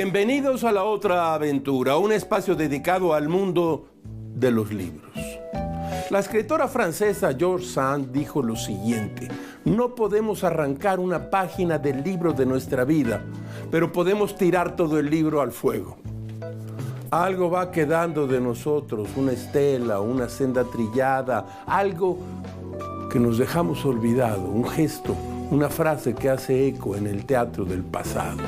Bienvenidos a La Otra Aventura, un espacio dedicado al mundo de los libros. La escritora francesa George Sand dijo lo siguiente: no podemos arrancar una página del libro de nuestra vida, pero podemos tirar todo el libro al fuego. Algo va quedando de nosotros, una estela, una senda trillada, algo que nos dejamos olvidado, un gesto, una frase que hace eco en el teatro del pasado.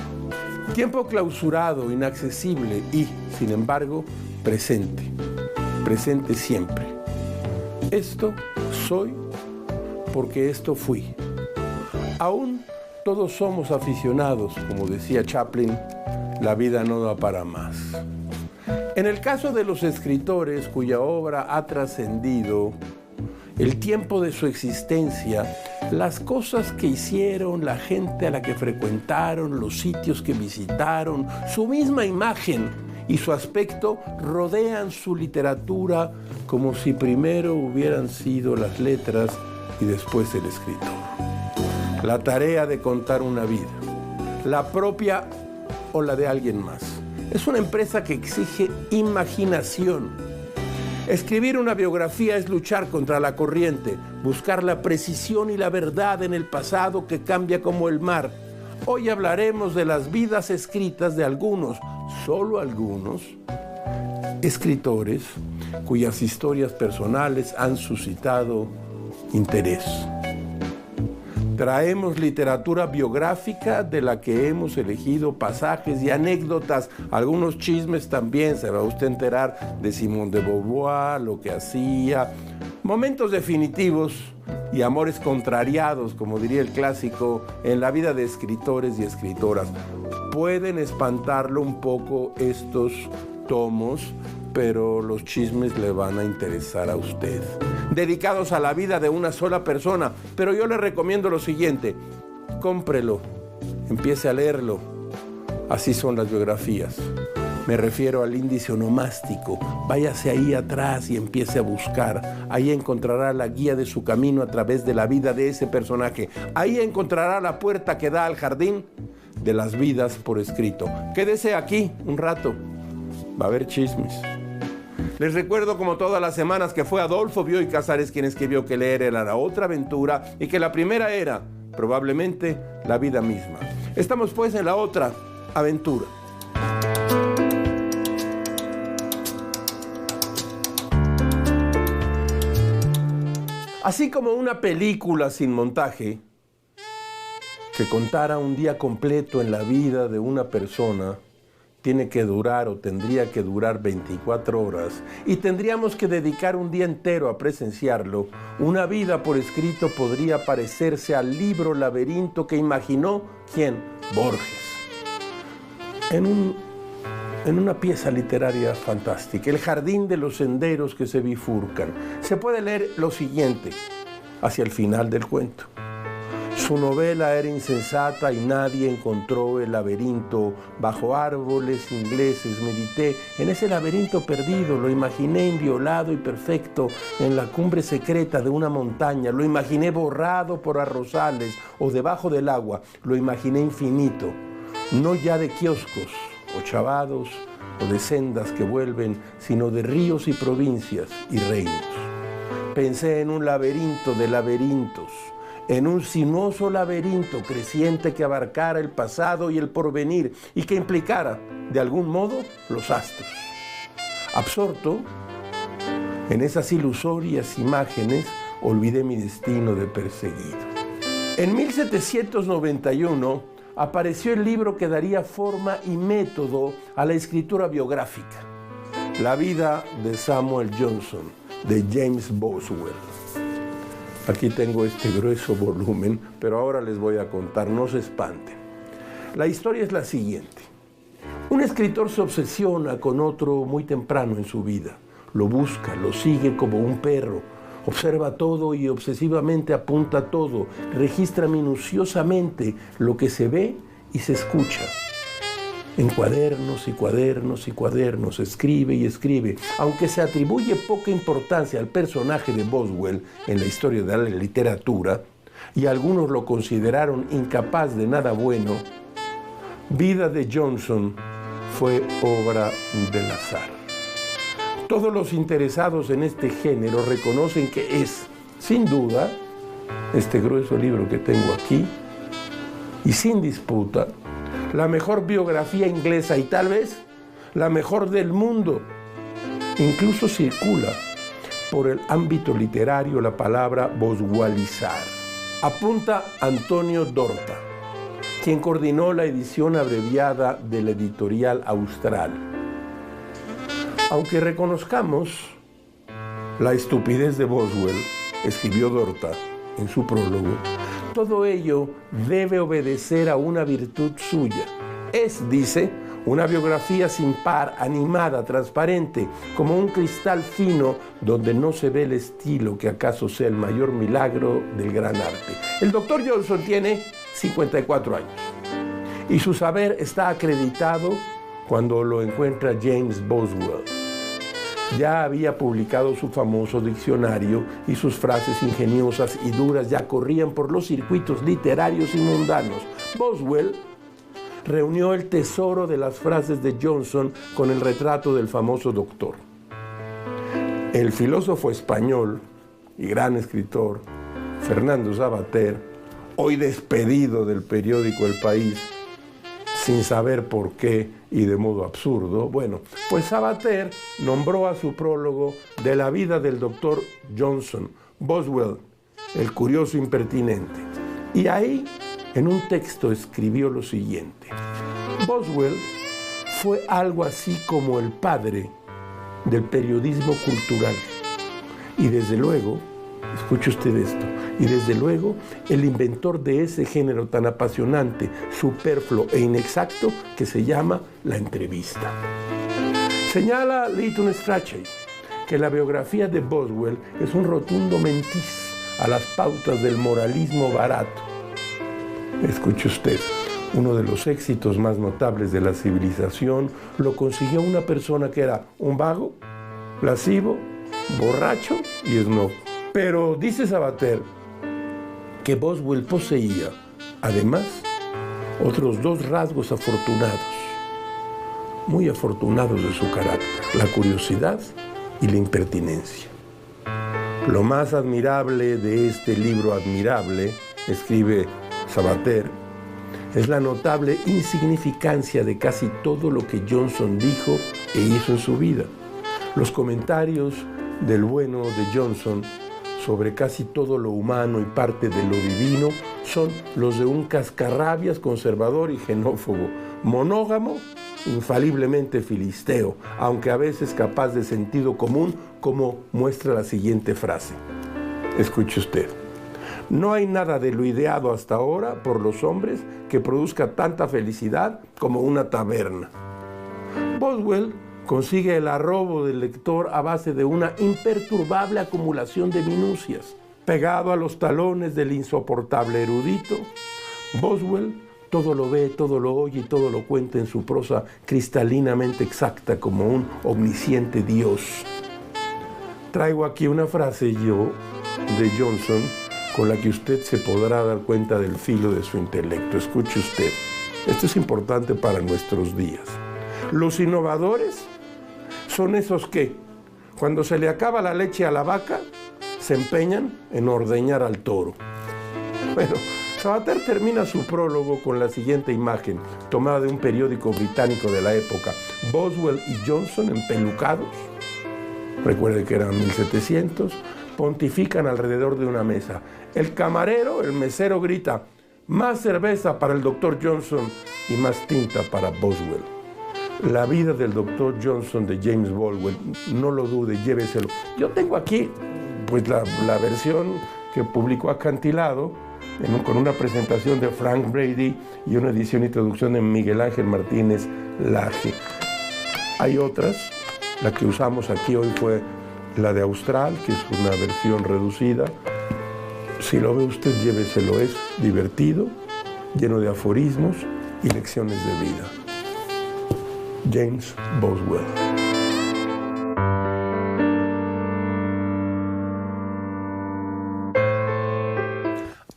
Tiempo clausurado, inaccesible y, sin embargo, presente. Presente siempre. Esto soy porque esto fui. Aún todos somos aficionados, como decía Chaplin, la vida no da para más. En el caso de los escritores cuya obra ha trascendido el tiempo de su existencia, las cosas que hicieron, la gente a la que frecuentaron, los sitios que visitaron, su misma imagen y su aspecto rodean su literatura como si primero hubieran sido las letras y después el escritor. La tarea de contar una vida, la propia o la de alguien más, es una empresa que exige imaginación. Escribir una biografía es luchar contra la corriente, buscar la precisión y la verdad en el pasado que cambia como el mar. Hoy hablaremos de las vidas escritas de algunos, solo algunos, escritores cuyas historias personales han suscitado interés. Traemos literatura biográfica de la que hemos elegido pasajes y anécdotas, algunos chismes también, se va a usted enterar de Simone de Beauvoir, lo que hacía, momentos definitivos y amores contrariados, como diría el clásico, en la vida de escritores y escritoras. Pueden espantarlo un poco estos tomos, pero los chismes le van a interesar a usted. Dedicados a la vida de una sola persona, pero yo le recomiendo lo siguiente: cómprelo, empiece a leerlo. Así son las biografías. Me refiero al índice onomástico. Váyase ahí atrás y empiece a buscar. Ahí encontrará la guía de su camino a través de la vida de ese personaje. Ahí encontrará la puerta que da al jardín de las vidas por escrito. Quédese aquí un rato. Va a haber chismes. Les recuerdo, como todas las semanas, que fue Adolfo Bioy Casares quien escribió que leer era la otra aventura y que la primera era, probablemente, la vida misma. Estamos pues en la otra aventura. Así como una película sin montaje que contara un día completo en la vida de una persona tiene que durar o tendría que durar 24 horas y tendríamos que dedicar un día entero a presenciarlo, una vida por escrito podría parecerse al libro laberinto que imaginó, ¿quién? Borges. En una pieza literaria fantástica, El jardín de los senderos que se bifurcan, se puede leer lo siguiente hacia el final del cuento. Su novela era insensata y nadie encontró el laberinto. Bajo árboles ingleses medité en ese laberinto perdido. Lo imaginé inviolado y perfecto en la cumbre secreta de una montaña. Lo imaginé borrado por arrozales o debajo del agua. Lo imaginé infinito, no ya de kioscos o chavados o de sendas que vuelven, sino de ríos y provincias y reinos. Pensé en un laberinto de laberintos, en un sinuoso laberinto creciente que abarcara el pasado y el porvenir y que implicara, de algún modo, los astros. Absorto en esas ilusorias imágenes, olvidé mi destino de perseguido. En 1791 apareció el libro que daría forma y método a la escritura biográfica, La vida de Samuel Johnson, de James Boswell. Aquí tengo este grueso volumen, pero ahora les voy a contar, no se espanten. La historia es la siguiente. Un escritor se obsesiona con otro muy temprano en su vida. Lo busca, lo sigue como un perro. Observa todo y obsesivamente apunta todo. Registra minuciosamente lo que se ve y se escucha. En cuadernos y cuadernos y cuadernos, escribe y escribe. Aunque se atribuye poca importancia al personaje de Boswell en la historia de la literatura, y algunos lo consideraron incapaz de nada bueno, Vida de Johnson fue obra del azar. Todos los interesados en este género reconocen que es, sin duda, este grueso libro que tengo aquí, y sin disputa, la mejor biografía inglesa y tal vez la mejor del mundo. Incluso circula por el ámbito literario la palabra boswellizar. Apunta Antonio Dorta, quien coordinó la edición abreviada de la editorial Austral. Aunque reconozcamos la estupidez de Boswell, escribió Dorta en su prólogo, todo ello debe obedecer a una virtud suya. Es, dice, una biografía sin par, animada, transparente, como un cristal fino donde no se ve el estilo que acaso sea el mayor milagro del gran arte. El doctor Johnson tiene 54 años y su saber está acreditado cuando lo encuentra James Boswell. Ya había publicado su famoso diccionario y sus frases ingeniosas y duras ya corrían por los circuitos literarios y mundanos. Boswell reunió el tesoro de las frases de Johnson con el retrato del famoso doctor. El filósofo español y gran escritor Fernando Savater, hoy despedido del periódico El País, sin saber por qué y de modo absurdo, pues Savater nombró a su prólogo de la vida del doctor Johnson, Boswell, el curioso impertinente. Y ahí, en un texto, escribió lo siguiente: Boswell fue algo así como el padre del periodismo cultural. Y desde luego, escuche usted esto, y desde luego el inventor de ese género tan apasionante, superfluo e inexacto que se llama la entrevista. Señala Leighton Strachey que la biografía de Boswell es un rotundo mentiz a las pautas del moralismo barato. Escuche usted, uno de los éxitos más notables de la civilización lo consiguió una persona que era un vago, lascivo, borracho y snob. Pero dice Savater que Boswell poseía, además, otros dos rasgos afortunados, muy afortunados de su carácter: la curiosidad y la impertinencia. Lo más admirable de este libro admirable, escribe Savater, es la notable insignificancia de casi todo lo que Johnson dijo e hizo en su vida. Los comentarios del bueno de Johnson sobre casi todo lo humano y parte de lo divino son los de un cascarrabias conservador y xenófobo, monógamo, infaliblemente filisteo, aunque a veces capaz de sentido común, como muestra la siguiente frase. Escuche usted: no hay nada de lo ideado hasta ahora por los hombres que produzca tanta felicidad como una taberna. Boswell consigue el arrobo del lector a base de una imperturbable acumulación de minucias. Pegado a los talones del insoportable erudito, Boswell todo lo ve, todo lo oye y todo lo cuenta en su prosa cristalinamente exacta como un omnisciente Dios. Traigo aquí una frase yo de Johnson con la que usted se podrá dar cuenta del filo de su intelecto. Escuche usted, esto es importante para nuestros días. Los innovadores son esos que, cuando se le acaba la leche a la vaca, se empeñan en ordeñar al toro. Bueno, Savater termina su prólogo con la siguiente imagen, tomada de un periódico británico de la época: Boswell y Johnson empelucados, recuerde que eran 1700, pontifican alrededor de una mesa. El camarero, el mesero, grita: más cerveza para el doctor Johnson y más tinta para Boswell. La vida del doctor Johnson de James Baldwin, no lo dude, lléveselo. Yo tengo aquí pues la versión que publicó Acantilado, con una presentación de Frank Brady y una edición y traducción de Miguel Ángel Martínez Laje. Hay otras, la que usamos aquí hoy fue la de Austral, que es una versión reducida. Si lo ve usted, lléveselo, es divertido, lleno de aforismos y lecciones de vida. James Boswell.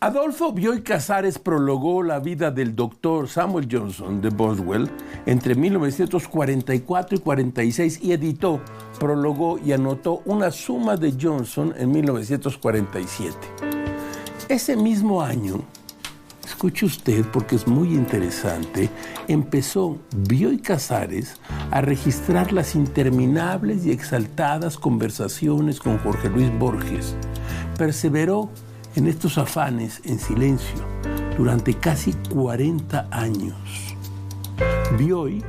Adolfo Bioy Casares prologó la vida del doctor Samuel Johnson de Boswell entre 1944 y 46 y editó, prologó y anotó una suma de Johnson en 1947. Ese mismo año, escuche usted porque es muy interesante, empezó Bioy Casares a registrar las interminables y exaltadas conversaciones con Jorge Luis Borges. Perseveró en estos afanes en silencio durante casi 40 años. Bioy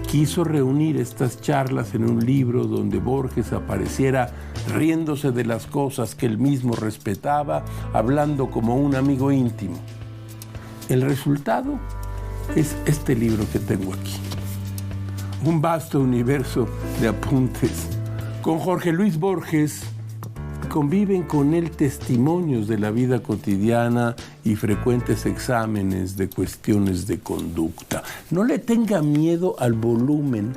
quiso reunir estas charlas en un libro donde Borges apareciera riéndose de las cosas que él mismo respetaba, hablando como un amigo íntimo. El resultado es este libro que tengo aquí. Un vasto universo de apuntes. Con Jorge Luis Borges conviven con él testimonios de la vida cotidiana y frecuentes exámenes de cuestiones de conducta. No le tenga miedo al volumen.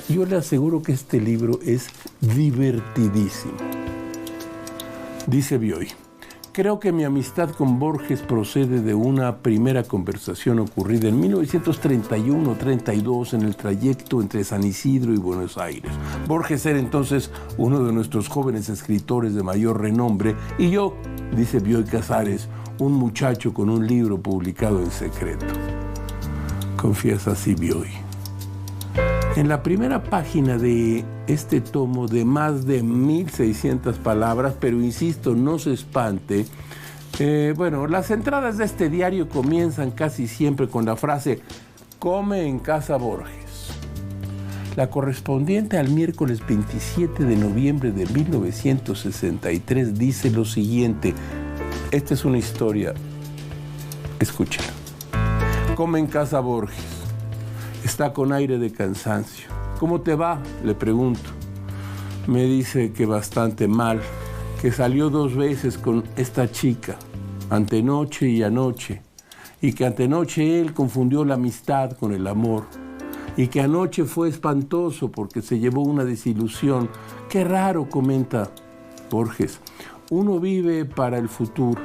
Yo le aseguro que este libro es divertidísimo. Dice Bioy: creo que mi amistad con Borges procede de una primera conversación ocurrida en 1931-32 en el trayecto entre San Isidro y Buenos Aires. Borges era entonces uno de nuestros jóvenes escritores de mayor renombre y yo, dice Bioy Casares, un muchacho con un libro publicado en secreto. Confiesa así Bioy. En la primera página de este tomo de más de 1.600 palabras, pero insisto, no se espante, las entradas de este diario comienzan casi siempre con la frase «Come en casa Borges». La correspondiente al miércoles 27 de noviembre de 1963 dice lo siguiente. Esta es una historia, escúchela. «Come en casa Borges. Está con aire de cansancio. ¿Cómo te va?», le pregunto. Me dice que bastante mal, que salió 2 veces con esta chica, antenoche y anoche, y que antenoche él confundió la amistad con el amor, y que anoche fue espantoso porque se llevó una desilusión. Qué raro, comenta Borges, uno vive para el futuro.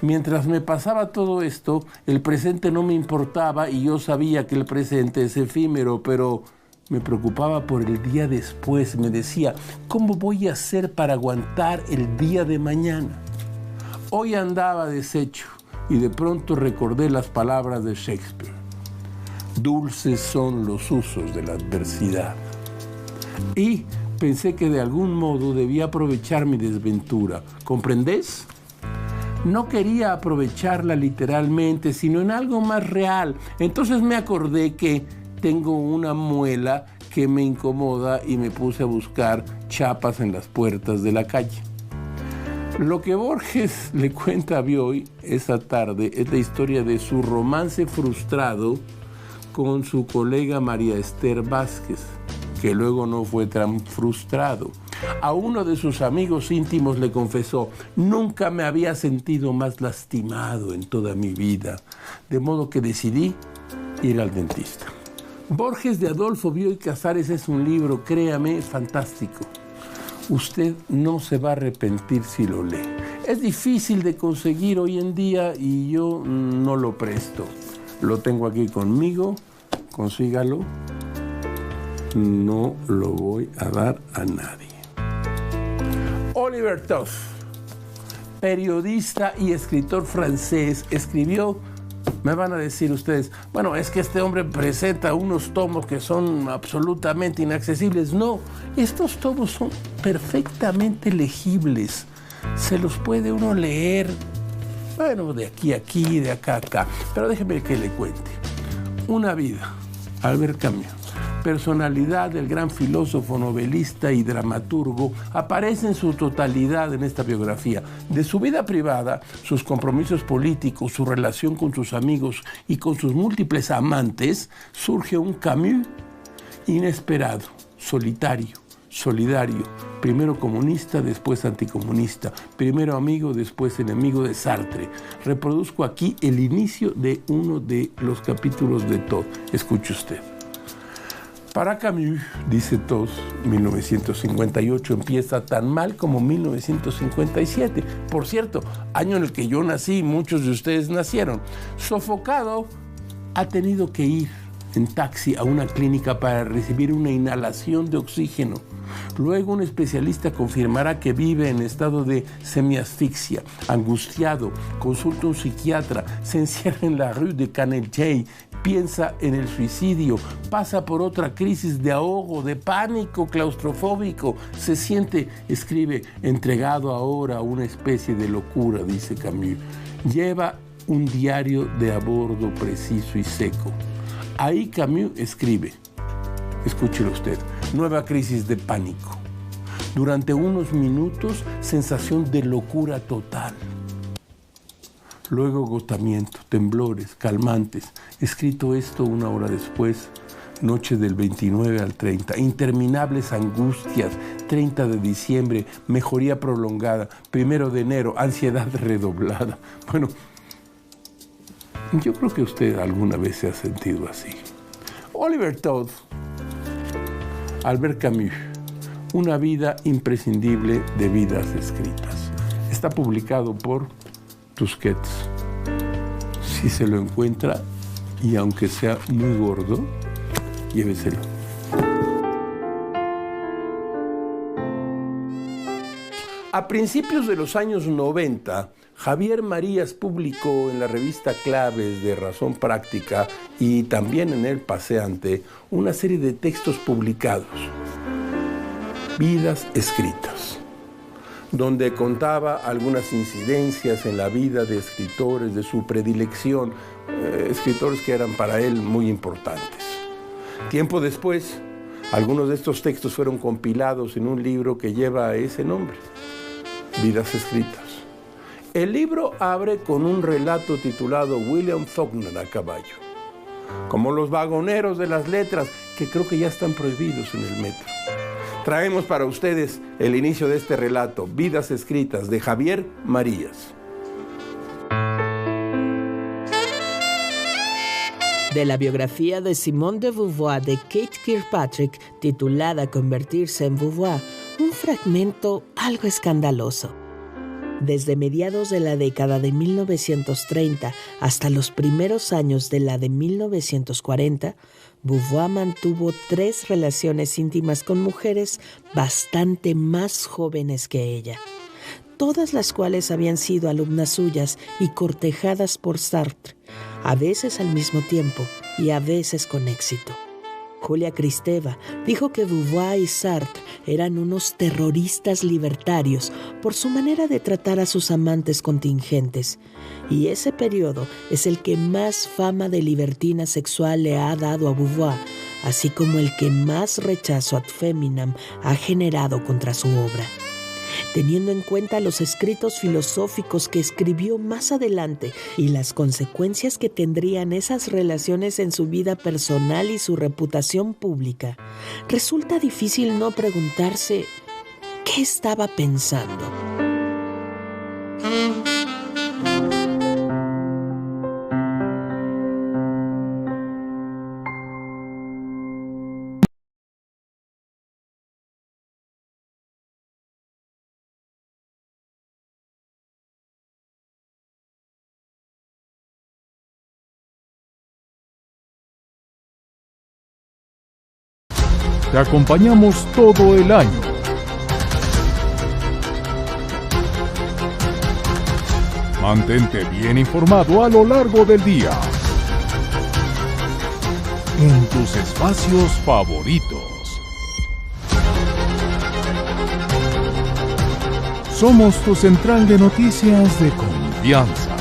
Mientras me pasaba todo esto, el presente no me importaba y yo sabía que el presente es efímero, pero me preocupaba por el día después. Me decía, ¿cómo voy a hacer para aguantar el día de mañana? Hoy andaba deshecho y de pronto recordé las palabras de Shakespeare. Dulces son los usos de la adversidad. Y pensé que de algún modo debía aprovechar mi desventura. ¿Comprendés? No quería aprovecharla literalmente, sino en algo más real. Entonces me acordé que tengo una muela que me incomoda y me puse a buscar chapas en las puertas de la calle. Lo que Borges le cuenta a Bioy esa tarde es la historia de su romance frustrado con su colega María Esther Vázquez, que luego no fue tan frustrado. A uno de sus amigos íntimos le confesó: nunca me había sentido más lastimado en toda mi vida, de modo que decidí ir al dentista. Borges de Adolfo Bioy Casares es un libro, créame, fantástico. Usted no se va a arrepentir si lo lee. Es difícil de conseguir hoy en día y yo no lo presto. Lo tengo aquí conmigo, consígalo. No lo voy a dar a nadie. Oliver Toff, periodista y escritor francés, escribió, me van a decir ustedes, bueno, es que este hombre presenta unos tomos que son absolutamente inaccesibles. No, estos tomos son perfectamente legibles. Se los puede uno leer, de aquí a aquí, de acá a acá. Pero déjeme que le cuente. Una vida, Albert Camus. Personalidad del gran filósofo, novelista y dramaturgo, aparece en su totalidad en esta biografía. De su vida privada, sus compromisos políticos, su relación con sus amigos y con sus múltiples amantes, surge un Camus inesperado, solitario, solidario, primero comunista, después anticomunista, primero amigo, después enemigo de Sartre. Reproduzco aquí el inicio de uno de los capítulos de Todd. Escuche usted. Para Camus, dice Tos, 1958 empieza tan mal como 1957. Por cierto, año en el que yo nací y muchos de ustedes nacieron. Sofocado, ha tenido que ir en taxi a una clínica para recibir una inhalación de oxígeno. Luego un especialista confirmará que vive en estado de semiasfixia. Angustiado, consulta a un psiquiatra, se encierra en la rue de Canelchey, piensa en el suicidio, pasa por otra crisis de ahogo, de pánico claustrofóbico, se siente, escribe, entregado ahora a una especie de locura, dice Camus. Lleva un diario de a bordo preciso y seco. Ahí Camus escribe, escúchelo usted, nueva crisis de pánico. Durante unos minutos, sensación de locura total. Luego agotamiento, temblores, calmantes. Escrito esto una hora después, noche del 29 al 30. Interminables angustias, 30 de diciembre, mejoría prolongada, 1 de enero, ansiedad redoblada. Bueno, yo creo que usted alguna vez se ha sentido así. Oliver Todd, Albert Camus, una vida imprescindible de vidas escritas. Está publicado por Tusquets. Si se lo encuentra, y aunque sea muy gordo, lléveselo. A principios de los años 90, Javier Marías publicó en la revista Claves de Razón Práctica y también en El Paseante una serie de textos publicados, Vidas Escritas, donde contaba algunas incidencias en la vida de escritores de su predilección, escritores que eran para él muy importantes. Tiempo después, algunos de estos textos fueron compilados en un libro que lleva ese nombre, Vidas Escritas. El libro abre con un relato titulado William Faulkner a caballo, como los vagoneros de las letras, que creo que ya están prohibidos en el metro. Traemos para ustedes el inicio de este relato, Vidas Escritas, de Javier Marías. De la biografía de Simone de Beauvoir de Kate Kirkpatrick, titulada Convertirse en Beauvoir, un fragmento algo escandaloso. Desde mediados de la década de 1930 hasta los primeros años de la de 1940, Beauvoir mantuvo 3 relaciones íntimas con mujeres bastante más jóvenes que ella, todas las cuales habían sido alumnas suyas y cortejadas por Sartre, a veces al mismo tiempo y a veces con éxito. Julia Kristeva dijo que Beauvoir y Sartre eran unos terroristas libertarios por su manera de tratar a sus amantes contingentes, y ese periodo es el que más fama de libertina sexual le ha dado a Beauvoir, así como el que más rechazo ad feminam ha generado contra su obra. Teniendo en cuenta los escritos filosóficos que escribió más adelante y las consecuencias que tendrían esas relaciones en su vida personal y su reputación pública, resulta difícil no preguntarse qué estaba pensando. Te acompañamos todo el año. Mantente bien informado a lo largo del día. En tus espacios favoritos. Somos tu central de noticias de confianza.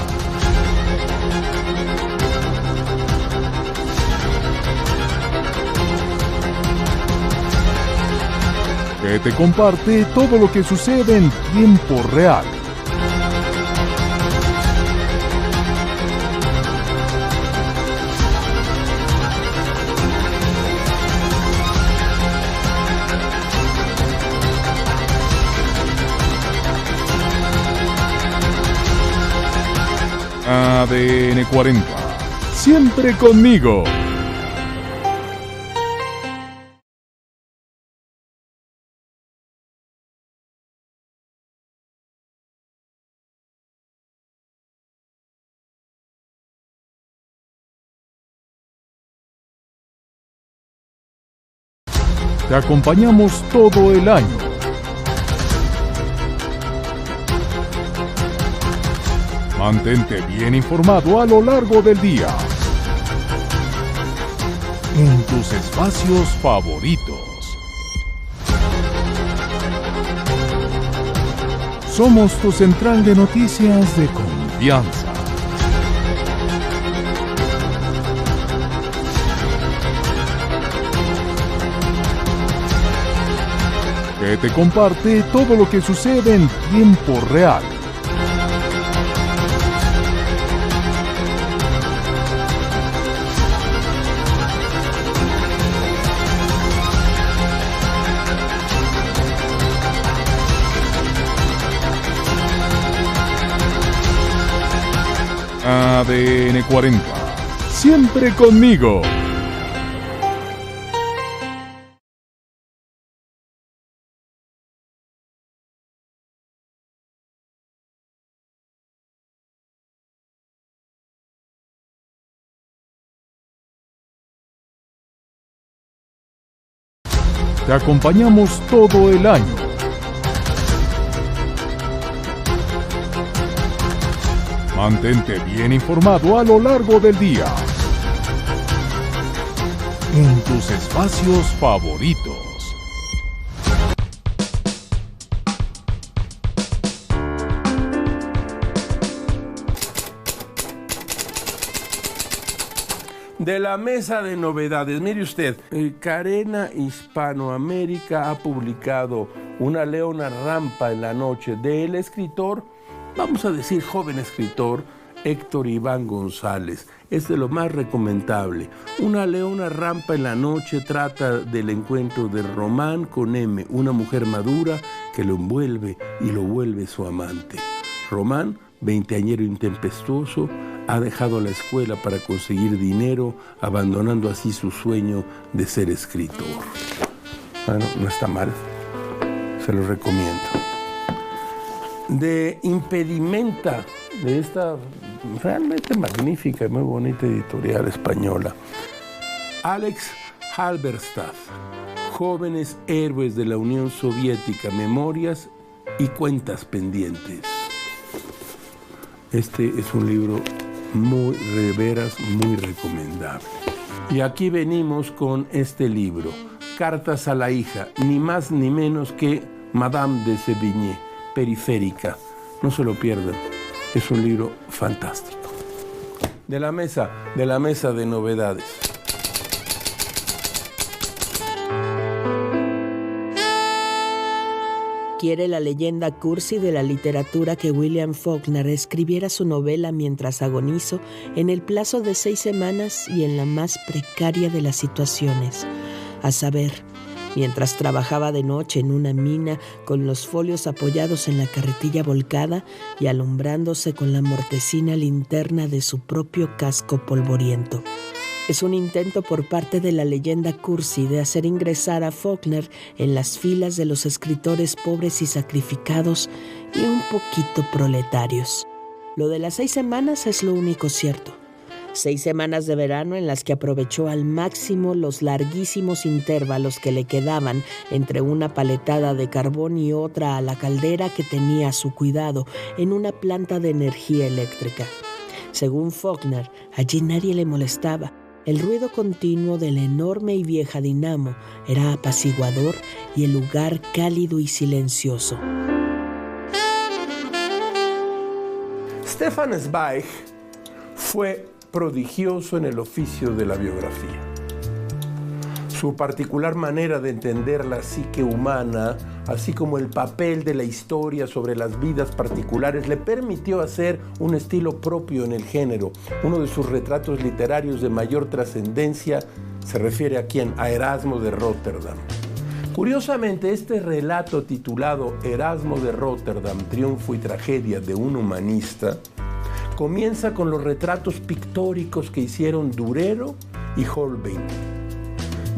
Que te comparte todo lo que sucede en tiempo real. ADN 40, siempre conmigo. Te acompañamos todo el año. Mantente bien informado a lo largo del día. En tus espacios favoritos. Somos tu central de noticias de confianza. Que te comparte todo lo que sucede en tiempo real. ADN 40. Siempre conmigo. Te acompañamos todo el año. Mantente bien informado a lo largo del día. En tus espacios favoritos. De la mesa de novedades, mire usted, Carena Hispanoamérica ha publicado Una leona rampa en la noche del escritor, vamos a decir joven escritor, Héctor Iván González. Es de lo más recomendable. Una leona rampa en la noche trata del encuentro de Román con M, una mujer madura que lo envuelve y lo vuelve su amante. Román, veinteañero intempestuoso, ha dejado la escuela para conseguir dinero, abandonando así su sueño de ser escritor. Bueno, no está mal, se lo recomiendo. De Impedimenta, de esta realmente magnífica y muy bonita editorial española, Alex Halberstadt, Jóvenes héroes de la Unión Soviética, memorias y cuentas pendientes. Este es un libro muy, de veras, muy recomendable. Y aquí venimos con este libro, Cartas a la hija, ni más ni menos que Madame de Sévigné, Periférica. No se lo pierdan, es un libro fantástico. De la mesa de novedades. Quiere la leyenda cursi de la literatura que William Faulkner escribiera su novela mientras agonizo, en el plazo de 6 semanas y en la más precaria de las situaciones, a saber, mientras trabajaba de noche en una mina con los folios apoyados en la carretilla volcada y alumbrándose con la mortecina linterna de su propio casco polvoriento. Es un intento por parte de la leyenda cursi de hacer ingresar a Faulkner en las filas de los escritores pobres y sacrificados y un poquito proletarios. Lo de las 6 semanas es lo único cierto. 6 semanas de verano en las que aprovechó al máximo los larguísimos intervalos que le quedaban entre una paletada de carbón y otra a la caldera que tenía a su cuidado en una planta de energía eléctrica. Según Faulkner, allí nadie le molestaba. El ruido continuo de la enorme y vieja dinamo era apaciguador y el lugar cálido y silencioso. Stefan Zweig fue prodigioso en el oficio de la biografía. Su particular manera de entender la psique humana, así como el papel de la historia sobre las vidas particulares, le permitió hacer un estilo propio en el género. Uno de sus retratos literarios de mayor trascendencia se refiere a ¿quién? A Erasmo de Róterdam. Curiosamente, este relato titulado Erasmo de Róterdam, triunfo y tragedia de un humanista, comienza con los retratos pictóricos que hicieron Durero y Holbein.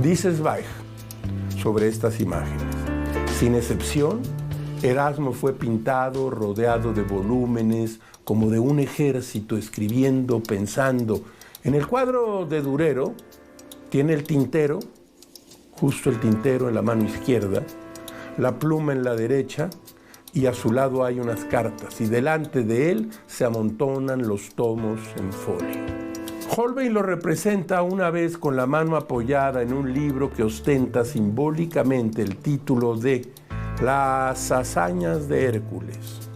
Dice Zweig sobre estas imágenes: sin excepción, Erasmo fue pintado rodeado de volúmenes, como de un ejército, escribiendo, pensando. En el cuadro de Durero tiene el tintero justo el tintero en la mano izquierda, la pluma en la derecha, y a su lado hay unas cartas, y delante de él se amontonan los tomos en folio. Holbein lo representa una vez con la mano apoyada en un libro que ostenta simbólicamente el título de Las hazañas de Hércules,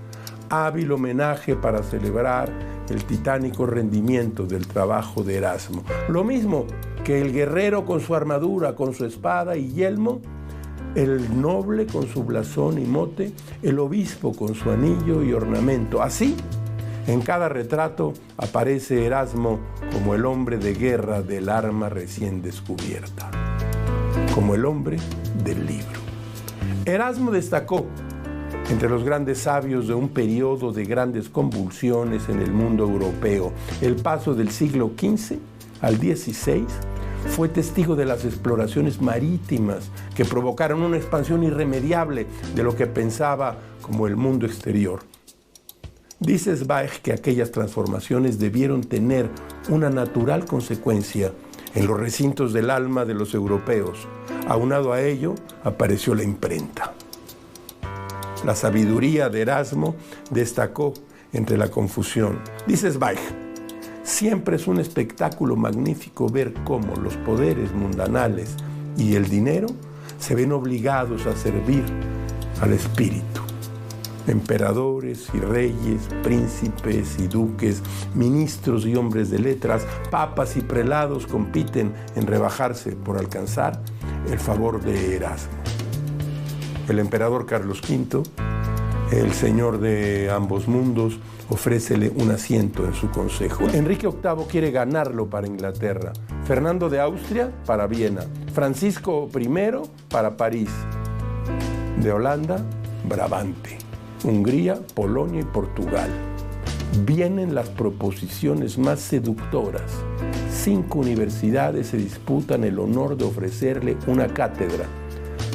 hábil homenaje para celebrar el titánico rendimiento del trabajo de Erasmo. Lo mismo que el guerrero con su armadura, con su espada y yelmo, el noble con su blasón y mote, el obispo con su anillo y ornamento. Así, en cada retrato aparece Erasmo como el hombre de guerra del arma recién descubierta, como el hombre del libro. Erasmo destacó entre los grandes sabios de un periodo de grandes convulsiones en el mundo europeo. El paso del siglo XV al XVI fue testigo de las exploraciones marítimas que provocaron una expansión irremediable de lo que pensaba como el mundo exterior. Dice Zweig que aquellas transformaciones debieron tener una natural consecuencia en los recintos del alma de los europeos. Aunado a ello, apareció la imprenta. La sabiduría de Erasmo destacó entre la confusión. Dice Zweig: siempre es un espectáculo magnífico ver cómo los poderes mundanales y el dinero se ven obligados a servir al espíritu. Emperadores y reyes, príncipes y duques, ministros y hombres de letras, papas y prelados compiten en rebajarse por alcanzar el favor de Erasmo. El emperador Carlos V, el señor de ambos mundos, ofrécele un asiento en su consejo. Enrique VIII quiere ganarlo para Inglaterra, Fernando de Austria para Viena, Francisco I para París, de Holanda, Brabante, Hungría, Polonia y Portugal. Vienen las proposiciones más seductoras. 5 universidades se disputan el honor de ofrecerle una cátedra.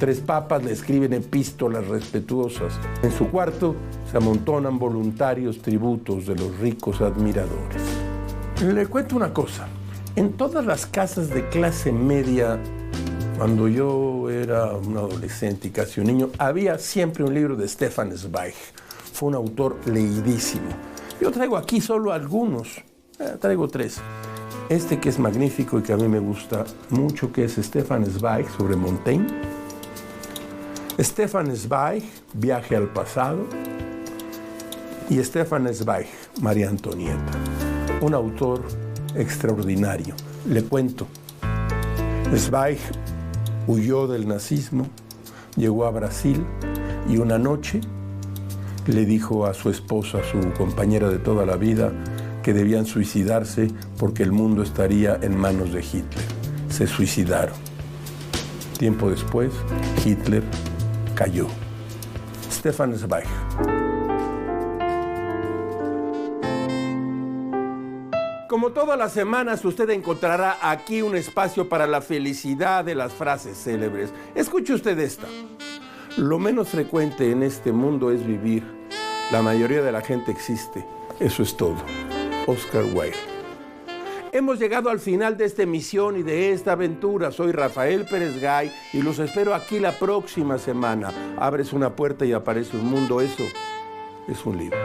3 papas le escriben epístolas respetuosas. En su cuarto se amontonan voluntarios tributos de los ricos admiradores. Le cuento una cosa. En todas las casas de clase media, cuando yo era un adolescente y casi un niño, había siempre un libro de Stefan Zweig. Fue un autor leidísimo. Yo traigo aquí solo algunos. Traigo 3. Este que es magnífico y que a mí me gusta mucho, que es Stefan Zweig sobre Montaigne. Stefan Zweig, Viaje al pasado, y Stefan Zweig, María Antonieta. Un autor extraordinario. Le cuento. Zweig huyó del nazismo, llegó a Brasil y una noche le dijo a su esposa, su compañera de toda la vida, que debían suicidarse porque el mundo estaría en manos de Hitler. Se suicidaron. Tiempo después, Hitler cayó. Stefan Zweig. Como todas las semanas, usted encontrará aquí un espacio para la felicidad de las frases célebres. Escuche usted esta. Lo menos frecuente en este mundo es vivir. La mayoría de la gente existe. Eso es todo. Oscar Wilde. Hemos llegado al final de esta emisión y de esta aventura. Soy Rafael Pérez Gay y los espero aquí la próxima semana. Abres una puerta y aparece un mundo. Eso es un libro.